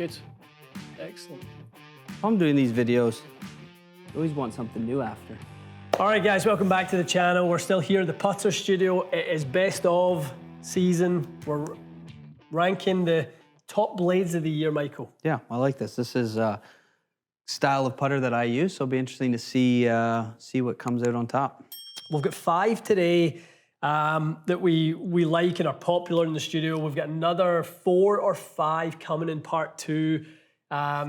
Good. Excellent. If I'm doing these videos, I always want something new after. All right, guys, welcome back to the channel. We're still here at the Putter Studio. It is best of season. We're ranking the top blades of the year, Michael. Yeah, I like this. This is a style of putter that I use, so it'll be interesting to see what comes out on top. We've got 5 today that we like and are popular in the studio. We've got another 4 or 5 coming in part 2.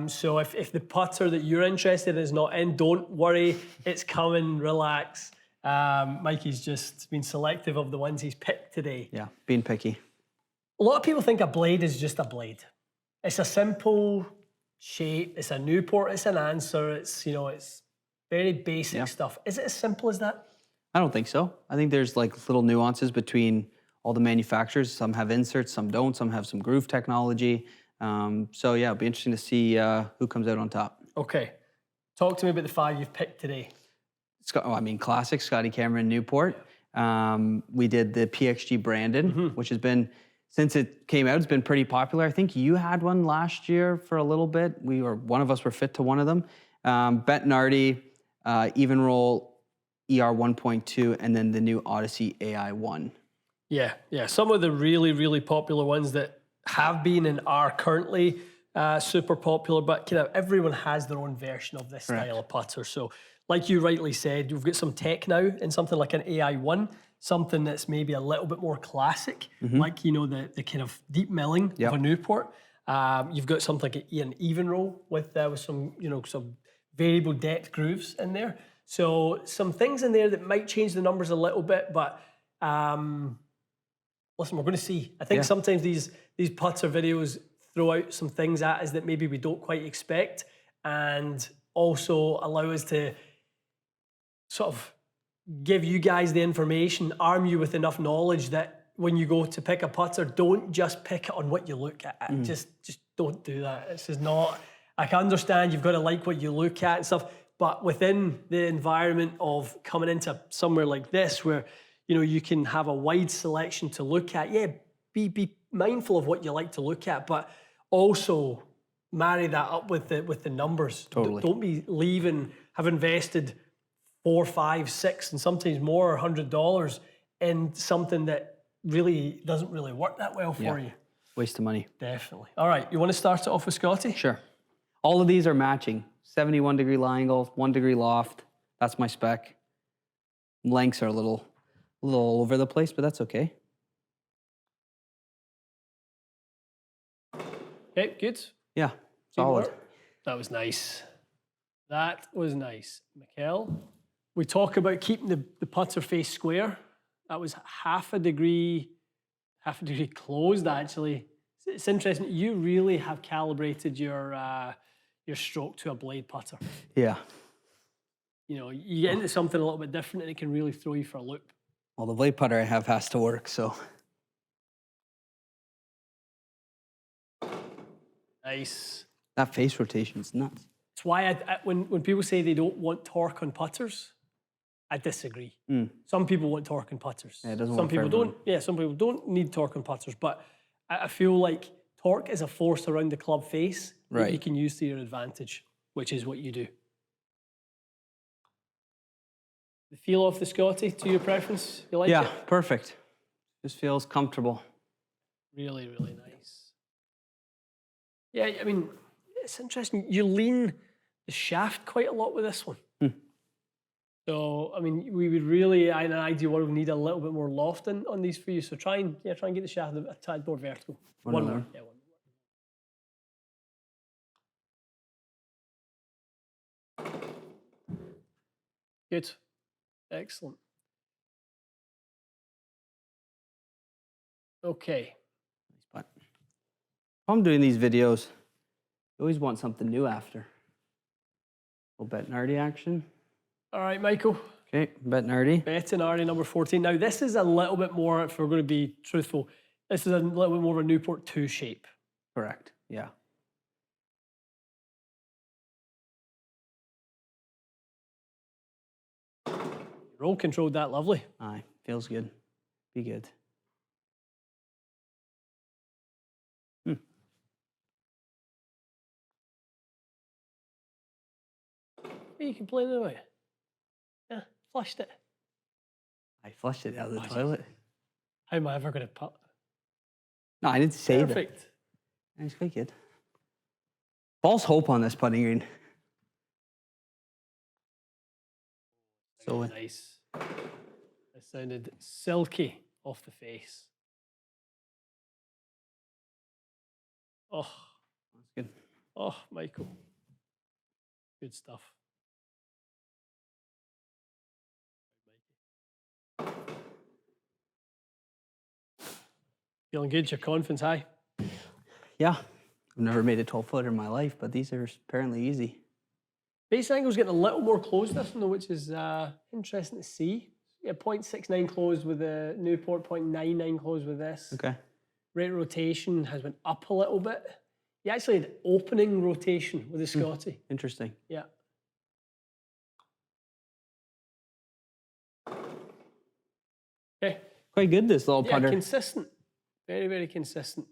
So if the putter that you're interested in is not in, don't worry, it's coming, relax. Mikey's just been selective of the ones he's picked today. Yeah, being picky. A lot of people think a blade is just a blade. It's a simple shape, it's a Newport, it's an answer, it's, you know, it's very basic stuff. Is it as simple as that? I don't think so. I think there's like little nuances between all the manufacturers. Some have inserts, some don't, some have some groove technology. So yeah, it'll be interesting to see who comes out on top. Okay, talk to me about the 5 you've picked today. Classic Scotty Cameron Newport. We did the PXG Brandon, which has been, since it came out, it's been pretty popular. I think you had one last year for a little bit. One of us were fit to one of them. Bettinardi, EVNROLL, ER 1.2, and then the new Odyssey AI-ONE. Yeah, some of the really, really popular ones that have been and are currently super popular, but kind of everyone has their own version of this style of putter. So like you rightly said, you've got some tech now in something like an AI-ONE, something that's maybe a little bit more classic, like, you know, the kind of deep milling of a Newport. You've got something like an EVNROLL with some, you know, some variable depth grooves in there. So some things in there that might change the numbers a little bit, but listen, we're going to see. I think sometimes these putter videos throw out some things at us that maybe we don't quite expect, and also allow us to sort of give you guys the information, arm you with enough knowledge that when you go to pick a putter, don't just pick it on what you look at. Just don't do that. This is not, I can understand you've got to like what you look at and stuff, but within the environment of coming into somewhere like this where, you know, you can have a wide selection to look at, be mindful of what you like to look at, but also marry that up with the numbers. Totally. Don't be leaving, have invested $4, $5, $6, and sometimes more, $100 in something that really doesn't really work that well for you. Waste of money. Definitely. All right, you want to start it off with Scotty? Sure. All of these are matching. 71-degree lie angle, 1-degree loft. That's my spec. Lengths are a little all over the place, but that's okay. Okay, good. Yeah, solid. That was nice. That was nice. Mikkel, we talk about keeping the putter face square. That was half a degree closed, actually. It's interesting. You really have calibrated your stroke to a blade putter. Yeah. You know, you get into something a little bit different and it can really throw you for a loop. Well, the blade putter I have has to work, so. Nice. That face rotation is nuts. It's why when people say they don't want torque on putters, I disagree. Some people want torque on putters. Yeah, it doesn't some work for people everyone. don't. Yeah, some people don't need torque on putters, but I feel like torque is a force around the club face that you can use to your advantage, which is what you do. The feel of the Scotty, to your preference, you like it? Yeah, perfect. Just feels comfortable. Really, really nice. Yeah, I mean, it's interesting. You lean the shaft quite a lot with this one. So, I mean, we would really, in an ideal world, we need a little bit more loft on these for you. So try and get the shaft a tad more vertical. One more. Yeah, one more. Good. Excellent. Okay. But if I'm doing these videos, I always want something new after. A little Bettinardi action. All right, Michael. Okay, Bettinardi. Bettinardi number 14. Now, this is a little bit more, if we're going to be truthful, this is a little bit more of a Newport 2 shape. Correct, yeah. Roll controlled that lovely. Aye, feels good. Be good. What are you complaining about? Yeah, flushed it. I flushed it out of the toilet. How am I ever going to put? No, I didn't say that. Perfect. It's quite good. False hope on this putting green. So Nice. It sounded silky off the face. Oh, that's good. oh, Michael. Good stuff. Feeling good? Your confidence high? Yeah. I've never made a 12-footer in my life, but these are apparently easy. Base angle's getting a little more closed this one though, which is interesting to see. Yeah, 0.69 closed with the Newport, 0.99 closed with this. Okay. Rate of rotation has went up a little bit. You actually had opening rotation with the Scotty. Interesting. Yeah. Okay. Quite good, this little putter. Yeah, consistent. Very, very consistent.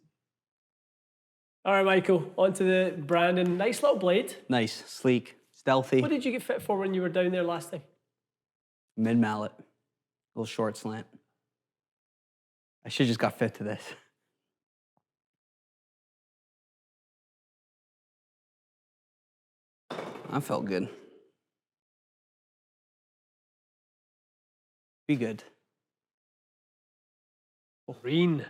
All right, Michael, on to the Brandon. Nice little blade. Nice, sleek, stealthy. What did you get fit for when you were down there last time? Mid mallet, little short slant. I should just got fit to this. That felt good. Be good. Green.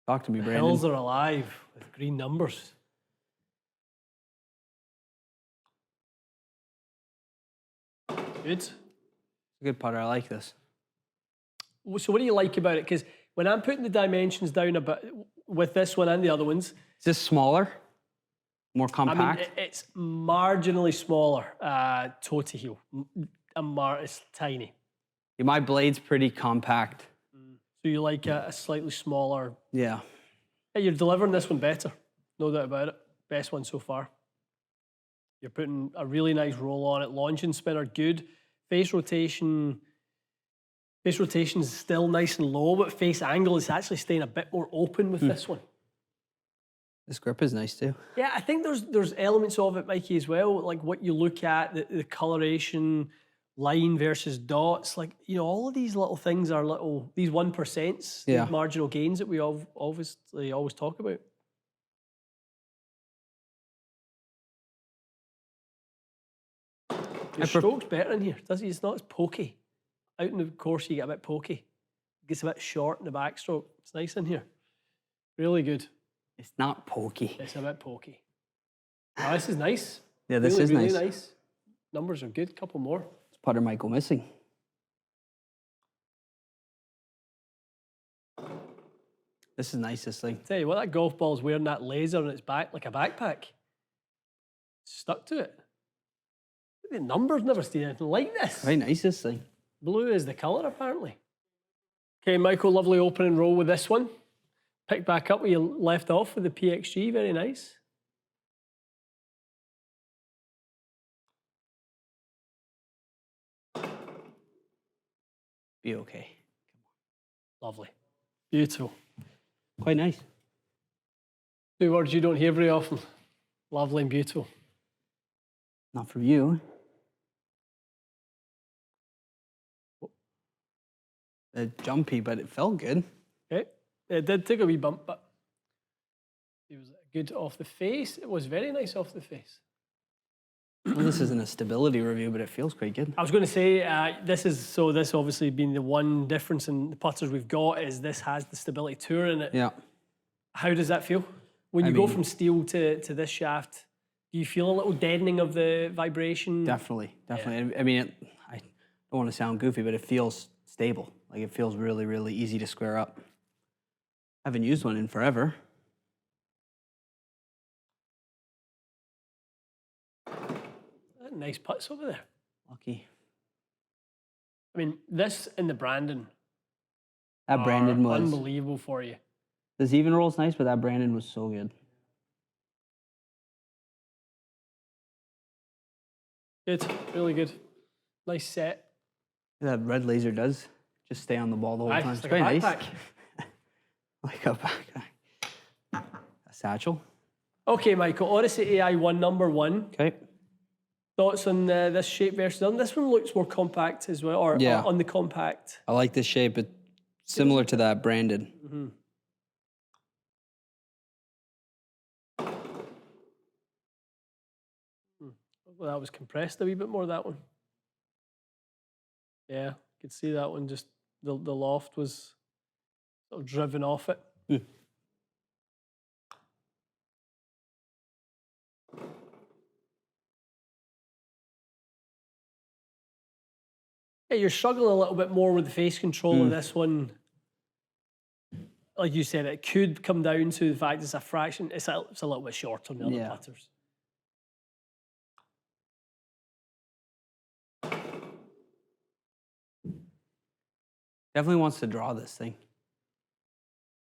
Talk to me, The Brandon. hills are alive with green numbers. Good. It's a good putter. I like this. So what do you like about it? Because when I'm putting the dimensions down a bit with this one and the other ones, Is this smaller? More I compact? mean, it's marginally smaller toe to heel. It's tiny. Yeah, my blade's pretty compact. So you like a slightly smaller. Yeah. Yeah, you're delivering this one better. No doubt about it. Best one so far. You're putting a really nice roll on it. Launch and spin are good. Face rotation is still nice and low, but face angle is actually staying a bit more open with this one. This grip is nice too. Yeah, I think there's elements of it, Mikey, as well. Like what you look at, the coloration, line versus dots. Like, you know, all of these little things are these 1%s, Yeah. these marginal gains that we always talk about. Your stroke's better in here, doesn't it? It's not as pokey. Out in the course, you get a bit pokey. It gets a bit short in the backstroke. It's nice in here. Really good. It's not pokey. It's a bit pokey. Oh, this is nice. Yeah, this really, is really nice. nice. Numbers are good. Couple more. This putter might go missing. This is nice, this thing. Tell you what, that golf ball's wearing that laser on its back like a backpack. Stuck to it. The numbers never seen anything like this. Very nice, this thing. Blue is the colour, apparently. Okay, Michael, lovely opening roll with this one. Pick back up where you left off with the PXG. Very nice. Be okay. Lovely. Beautiful. Quite nice. Two words you don't hear very often. Lovely and beautiful. Not from you. Jumpy, but it felt good. Okay. It did take a wee bump, but it was good off the face. It was very nice off the face. Well, this isn't a stability review, but it feels quite good. I was going to say, this obviously being the one difference in the putters we've got is this has the stability tour in it. Yeah. How does that feel? When you go from steel to this shaft, do you feel a little deadening of the vibration? Definitely. Yeah. I mean, I don't want to sound goofy, but it feels stable. Like it feels really, really easy to square up. I haven't used one in forever. Nice putts over there. Lucky. I mean, this and the Brandon. That Brandon was unbelievable for you. This EVNROLL's nice, but that Brandon was so good. Good, really good. Nice set. That red laser does just stay on the ball the whole time. It's It's like quite a nice. backpack. Like a backpack. A satchel. Okay, Michael, Odyssey AI-ONE #1. Okay. Thoughts on this shape versus on this one looks more compact as well, or on the compact. I like this shape. It's similar to that Brandon. Well, that was compressed a wee bit more, that one. Yeah, could see that one, just the loft was sort of driven off it. Yeah, you're struggling a little bit more with the face control of this one. Like you said, it could come down to the fact it's a fraction, it's a little bit shorter than the other putters. Definitely wants to draw this thing.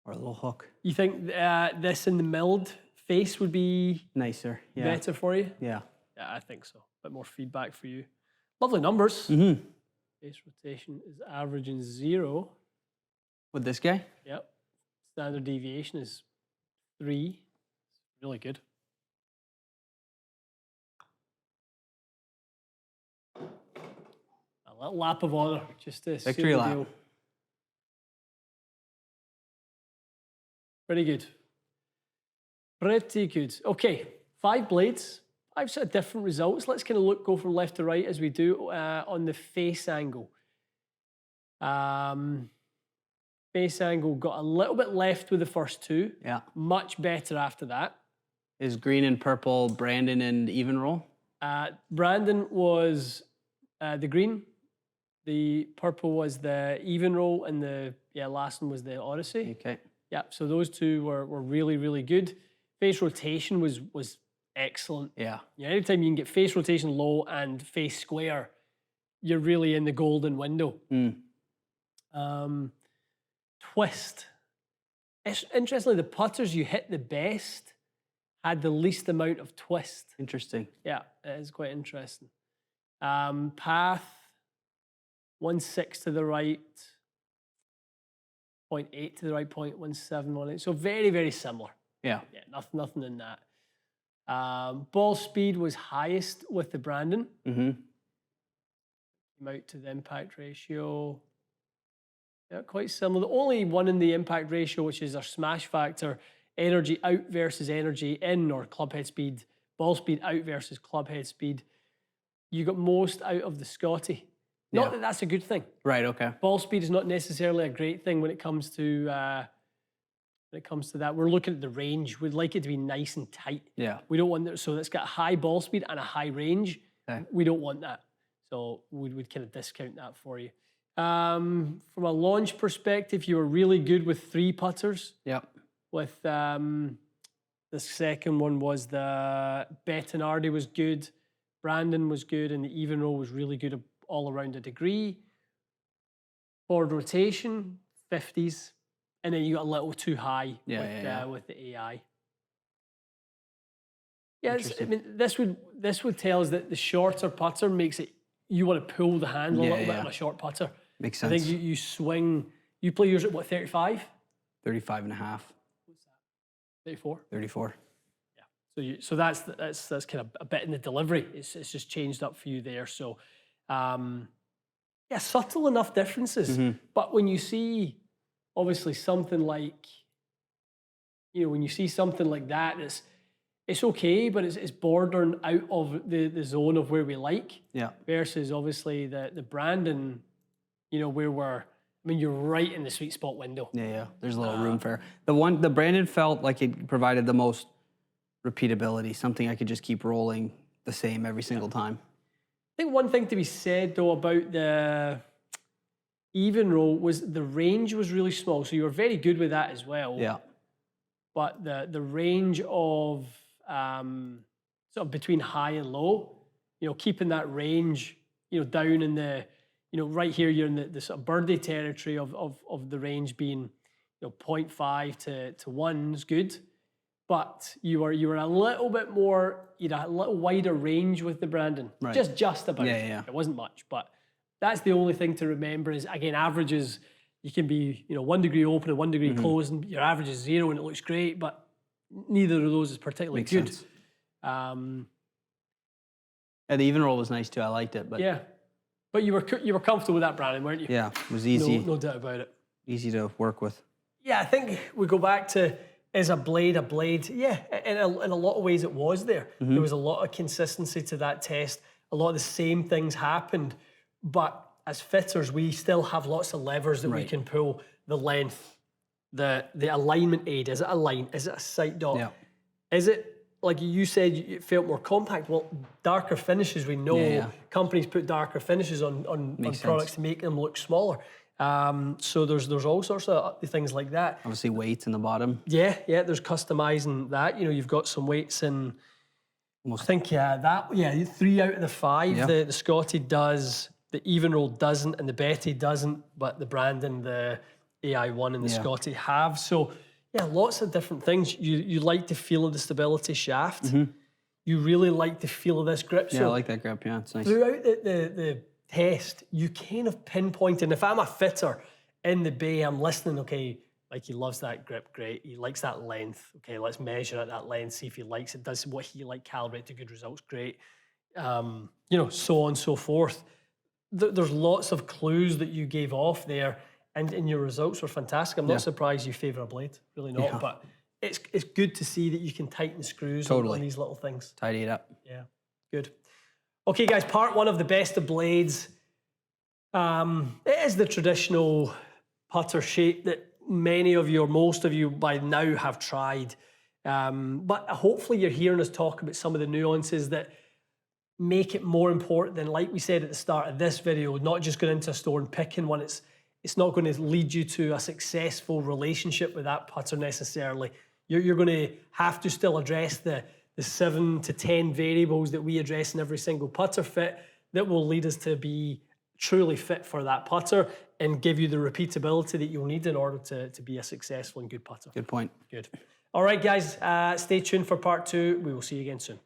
Or a little hook. You think this in the milled face would be nicer, better for you? Yeah. Yeah, I think so. A bit more feedback for you. Lovely numbers. Face rotation is averaging 0. With this guy? Yep. Standard deviation is 3. Really good. A little lap of honor, just to victory lap. Deal. Pretty good. Pretty good. Okay, 5 blades. 5 sort of different results. Let's kind of go from left to right as we do on the face angle. Face angle got a little bit left with the first 2. Yeah. Much better after that. Is green and purple Brandon and EVNROLL? Brandon was the green. The purple was the EVNROLL, and the last one was the Odyssey. Okay. Yeah, so those 2 were really, really good. Face rotation was excellent. Yeah. Anytime you can get face rotation low and face square, you're really in the golden window. Twist. Interestingly, the putters you hit the best had the least amount of twist. Interesting. Yeah, it is quite interesting. Path, 1.6 to the right, 0.8 to the right, 0.17 on it. So very, very similar. Yeah. Yeah, nothing in that. Ball speed was highest with the Brandon. Came out to the impact ratio. Yeah, quite similar. The only one in the impact ratio, which is our smash factor, energy out versus energy in, or clubhead speed, ball speed out versus clubhead speed. You got most out of the Scotty. Not that that's a good thing. Right, okay. Ball speed is not necessarily a great thing when it comes to that. We're looking at the range. We'd like it to be nice and tight. Yeah. We don't want that. So it's got high ball speed and a high range. Okay. We don't want that. So we'd kind of discount that for you. From a launch perspective, you were really good with 3 putters. Yep. With the second one was the Bettinardi was good, Brandon was good, and the EVNROLL was really good all around a degree. Forward rotation, 50s. And then you got a little too high with the AI. Yeah, I mean, this would tell us that the shorter putter makes it, you want to pull the handle a little bit on a short putter. Makes sense. I think you swing, you play yours at what, 35? 35 and a half. What's that? 34? 34. Yeah. So that's kind of a bit in the delivery. It's just changed up for you there. So, subtle enough differences. But when you see, obviously, something like, when you see something like that, it's okay, but it's bordering out of the zone of where we like. Yeah. Versus, obviously, the Brandon, where you're right in the sweet spot window. Yeah. There's a little room for the Brandon felt like it provided the most repeatability, something I could just keep rolling the same every single time. I think one thing to be said though about the EVNROLL was the range was really small, so you were very good with that as well. Yeah. But the range of sort of between high and low, keeping that range, down in the, right here you're in the sort of birdie territory of the range being, 0.5 to 1 is good. But you were a little bit more, a little wider range with the Brandon. Right. Just about. Yeah. It wasn't much, but that's the only thing to remember is, again, averages, you can be, 1 degree open and 1 degree closed, and your average is 0 and it looks great, but neither of those is particularly Makes good. sense. Yeah, the even roll was nice too. I liked it, but Yeah, but you were comfortable with that, Brandon, weren't you? yeah, it was easy. No doubt about it. Easy to work with. Yeah, I think we go back to, is a blade a blade? Yeah, in a lot of ways it was there. There was a lot of consistency to that test. A lot of the same things happened, but as fitters, we still have lots of levers that we can pull. The length, the alignment aid, is it a line? Is it a sight dot? Yeah. Is it, like you said, it felt more compact? Well, darker finishes, we know companies put darker finishes on products to make them look smaller. So there's all sorts of things like that. Obviously weights in the bottom. Yeah, there's customizing that. You know, you've got some weights in, I think, 3 out of the 5. Yeah. The Scotty does, the EVNROLL doesn't, and the Betty doesn't, but the Brandon, the AI-ONE and the Scotty have. So yeah, lots of different things. You like the feel of the stability shaft. You really like the feel of this grip. Yeah, I like that grip, yeah, it's nice. Throughout the test, you kind of pinpoint, and if I'm a fitter in the bay, I'm listening, okay, like he loves that grip, great. He likes that length. Okay, let's measure at that length, see if he likes it, does what he like, calibrate to good results, great. You know, so on and so forth. There's lots of clues that you gave off there, and your results were fantastic. I'm not surprised you favour a blade, really not, but it's good to see that you can tighten screws on these little things. Tidy it up. Yeah, good. Okay, guys, part 1 of the best of blades. It is the traditional putter shape that many of you, or most of you by now, have tried. But hopefully you're hearing us talk about some of the nuances that make it more important than, like we said at the start of this video, not just going into a store and picking one. It's not going to lead you to a successful relationship with that putter necessarily. You're going to have to still address the 7 to 10 variables that we address in every single putter fit that will lead us to be truly fit for that putter and give you the repeatability that you'll need in order to be a successful and good putter. Good point. Good. All right, guys, stay tuned for part 2. We will see you again soon.